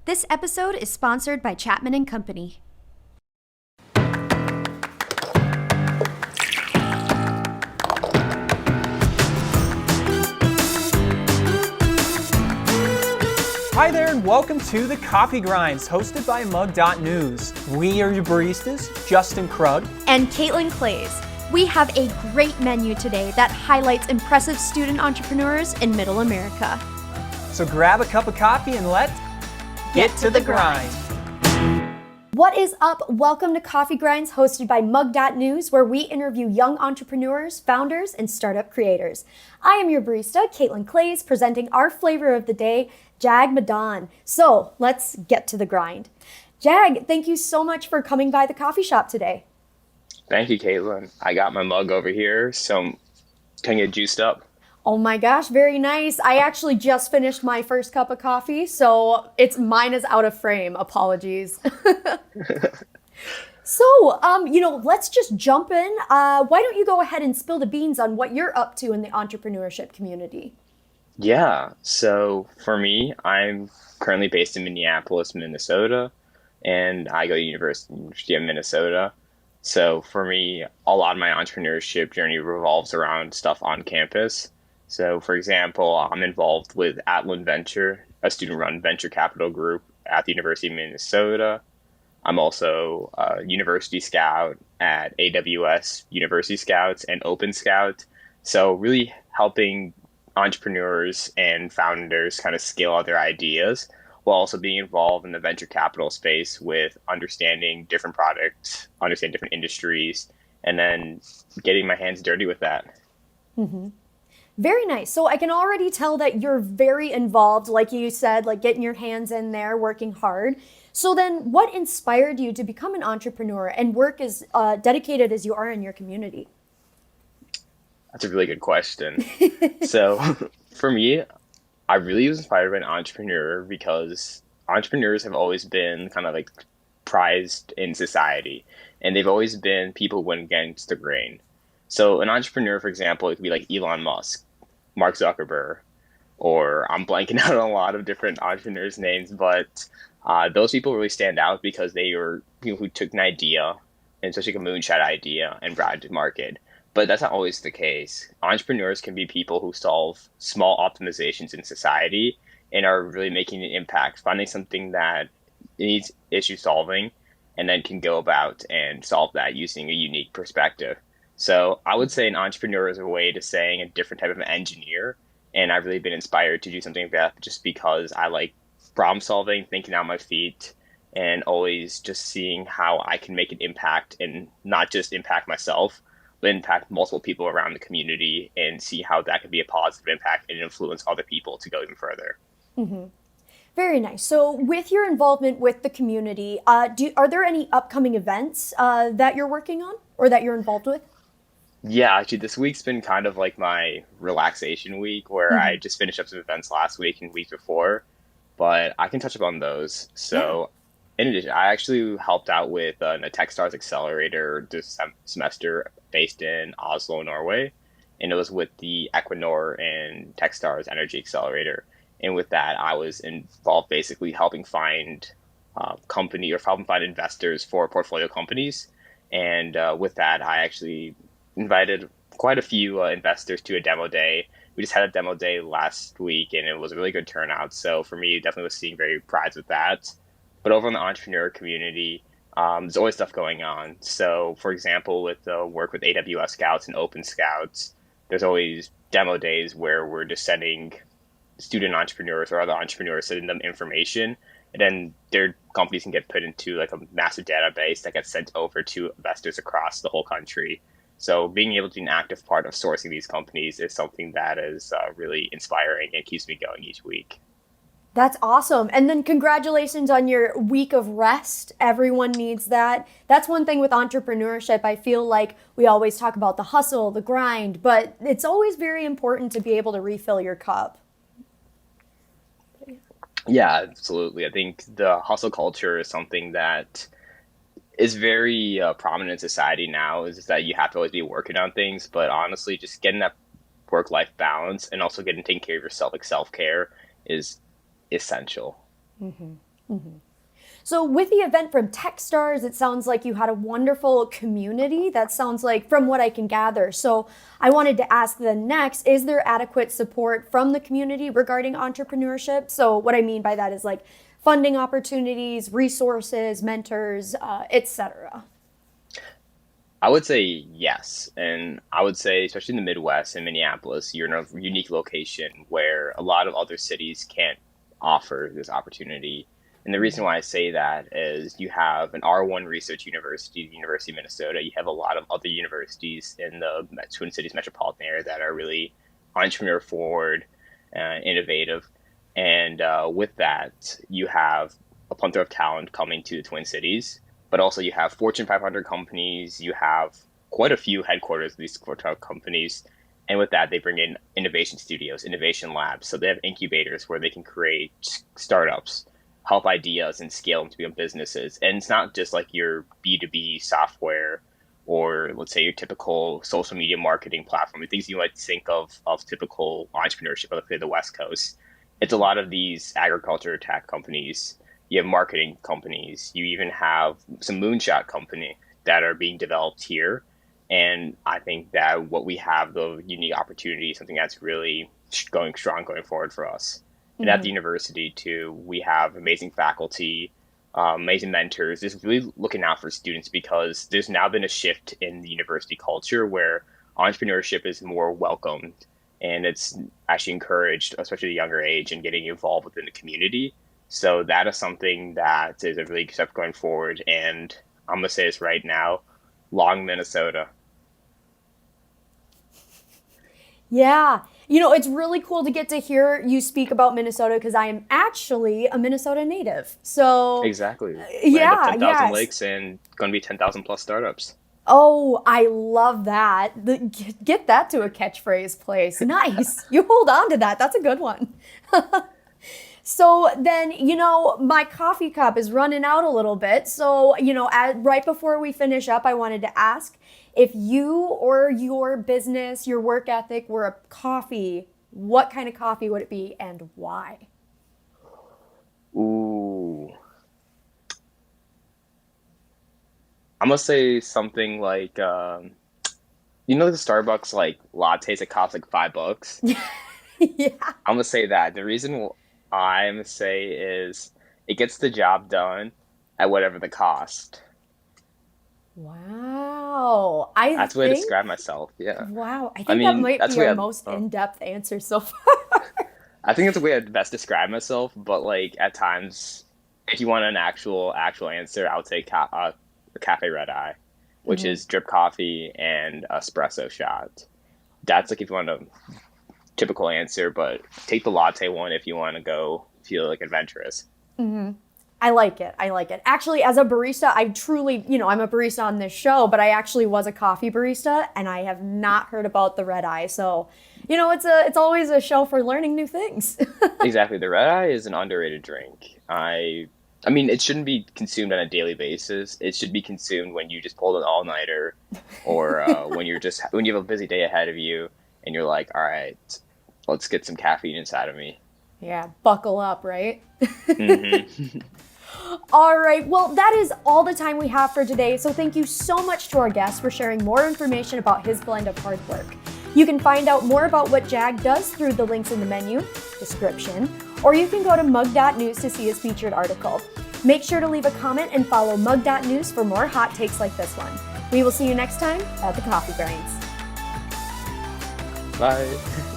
This episode is sponsored by Chapman and Company. Hi there and welcome to the Coffee Grinds, hosted by Mug.News. We are your baristas, Justin Krug and Caitlin Clays. We have a great menu today that highlights impressive student entrepreneurs in Middle America. So grab a cup of coffee and let's get to the grind. What is up? Welcome to Coffee Grinds, hosted by Mug.News, where we interview young entrepreneurs, founders, and startup creators. I am your barista, Caitlin Clays, presenting our flavor of the day, Madan. So let's get to the grind. Jag, thank you so much for coming by the coffee shop today. Thank you, Caitlin. I got my mug over here, so can I get juiced up? Oh my gosh, very nice. I actually just finished my first cup of coffee, so mine is out of frame. Apologies. So, let's just jump in. Why don't you go ahead and spill the beans on what you're up to in the entrepreneurship community? Yeah, so for me, I'm currently based in Minneapolis, Minnesota, and I go to University of Minnesota. So for me, a lot of my entrepreneurship journey revolves around stuff on campus. So for example, I'm involved with Atlan Venture, a student-run venture capital group at the University of Minnesota. I'm also a University Scout at AWS University Scouts and Open Scout. So really helping entrepreneurs and founders kind of scale out their ideas while also being involved in the venture capital space with understanding different products, understanding different industries, and then getting my hands dirty with that. Mm-hmm. Very nice. So I can already tell that you're very involved, like you said, like getting your hands in there, working hard. So then what inspired you to become an entrepreneur and work as dedicated as you are in your community? That's a really good question. So for me, I really was inspired by an entrepreneur because entrepreneurs have always been kind of like prized in society, and they've always been people who went against the grain. So an entrepreneur, for example, it could be like Elon Musk, Mark Zuckerberg, or I'm blanking out on a lot of different entrepreneurs' names, but those people really stand out because they were people who took an idea, and especially like a moonshot idea, and brought it to market. But that's not always the case. Entrepreneurs can be people who solve small optimizations in society and are really making an impact, finding something that needs issue solving, and then can go about and solve that using a unique perspective. So I would say an entrepreneur is a way to saying a different type of engineer. And I've really been inspired to do something like that just because I like problem solving, thinking on my feet, and always just seeing how I can make an impact and not just impact myself, but impact multiple people around the community and see how that can be a positive impact and influence other people to go even further. Mm-hmm. Very nice. So with your involvement with the community, are there any upcoming events that you're working on or that you're involved with? Yeah, actually, this week's been kind of like my relaxation week where I just finished up some events last week and week before, but I can touch upon those. So, in addition, I actually helped out with a Techstars Accelerator this semester based in Oslo, Norway, and it was with the Equinor and Techstars Energy Accelerator. And with that, I was involved basically helping find helping find investors for portfolio companies. And with that, I actually invited quite a few investors to a demo day. We just had a demo day last week, and it was a really good turnout. So for me, definitely was seeing very prized with that. But over in the entrepreneur community, there's always stuff going on. So for example, with the work with AWS Scouts and Open Scouts, there's always demo days where we're just sending student entrepreneurs or other entrepreneurs, sending them information, and then their companies can get put into like a massive database that gets sent over to investors across the whole country. So being able to be an active part of sourcing these companies is something that is really inspiring and keeps me going each week. That's awesome. And then congratulations on your week of rest. Everyone needs that. That's one thing with entrepreneurship. I feel like we always talk about the hustle, the grind, but it's always very important to be able to refill your cup. Yeah, absolutely. I think the hustle culture is something that is very prominent in society now, is that you have to always be working on things. But honestly, just getting that work-life balance and also getting taking care of yourself, like self-care, is essential. Mm-hmm. So with the event from Techstars, it sounds like you had a wonderful community. That sounds like, from what I can gather. So I wanted to ask then next, is there adequate support from the community regarding entrepreneurship? So what I mean by that is like funding opportunities, resources, mentors, etc. I would say yes. And I would say, especially in the Midwest in Minneapolis, you're in a unique location where a lot of other cities can't offer this opportunity. And the reason why I say that is you have an R1 research university, the University of Minnesota. You have a lot of other universities in the Twin Cities metropolitan area that are really entrepreneur forward, innovative. And with that, you have a plethora of talent coming to the Twin Cities, but also you have Fortune 500 companies. You have quite a few headquarters of these companies. And with that, they bring in innovation studios, innovation labs. So they have incubators where they can create startups, help ideas and scale them to become businesses. And it's not just like your B2B software or let's say your typical social media marketing platform, the things you might think of typical entrepreneurship, let's say the West Coast. It's a lot of these agriculture tech companies. You have marketing companies. You even have some moonshot company that are being developed here. And I think that what we have, the unique opportunity, something that's really going strong going forward for us. And at the university, too, we have amazing faculty, amazing mentors, just really looking out for students because there's now been a shift in the university culture where entrepreneurship is more welcomed and it's actually encouraged, especially at a younger age, and getting involved within the community. So that is something that is a really good step going forward. And I'm going to say this right now, long Minnesota. Yeah. You know, it's really cool to get to hear you speak about Minnesota because I am actually a Minnesota native. So Exactly. yeah, Land of 10,000 yes. lakes and going to be 10,000 plus startups. Oh, I love that. Get that to a catchphrase place. Nice. You hold on to that. That's a good one. So then, you know, my coffee cup is running out a little bit. So, you know, right before we finish up, I wanted to ask if you or your business, your work ethic were a coffee, what kind of coffee would it be and why? Ooh. I'm going to say something like, you know, the Starbucks like lattes that cost like $5? Yeah. I'm going to say that. The reason I'm going to say is it gets the job done at whatever the cost. Wow. That's the way I describe myself. Yeah. Wow. I I think that mean, might that's be the way our I, most uh, in-depth answer so far. I think that's the way I'd best describe myself. But like at times, if you want an actual answer, I would say a cafe red eye, which is drip coffee and espresso shot. That's like if you want a typical answer, but take the latte one if you want to go feel like adventurous. I like it. I like it. Actually, as a barista, I truly, you know, I'm a barista on this show, but I actually was a coffee barista and I have not heard about the red eye. So, you know, it's always a show for learning new things. Exactly. The red eye is an underrated drink. I mean, it shouldn't be consumed on a daily basis. It should be consumed when you just pulled an all-nighter or when when you have a busy day ahead of you and you're like, all right, let's get some caffeine inside of me. Yeah, buckle up, right? Hmm. All right, well, that is all the time we have for today. So thank you so much to our guest for sharing more information about his blend of hard work. You can find out more about what Jag does through the links in the menu, description, or you can go to mug.news to see his featured article. Make sure to leave a comment and follow mug.news for more hot takes like this one. We will see you next time at the Coffee Grinds. Bye.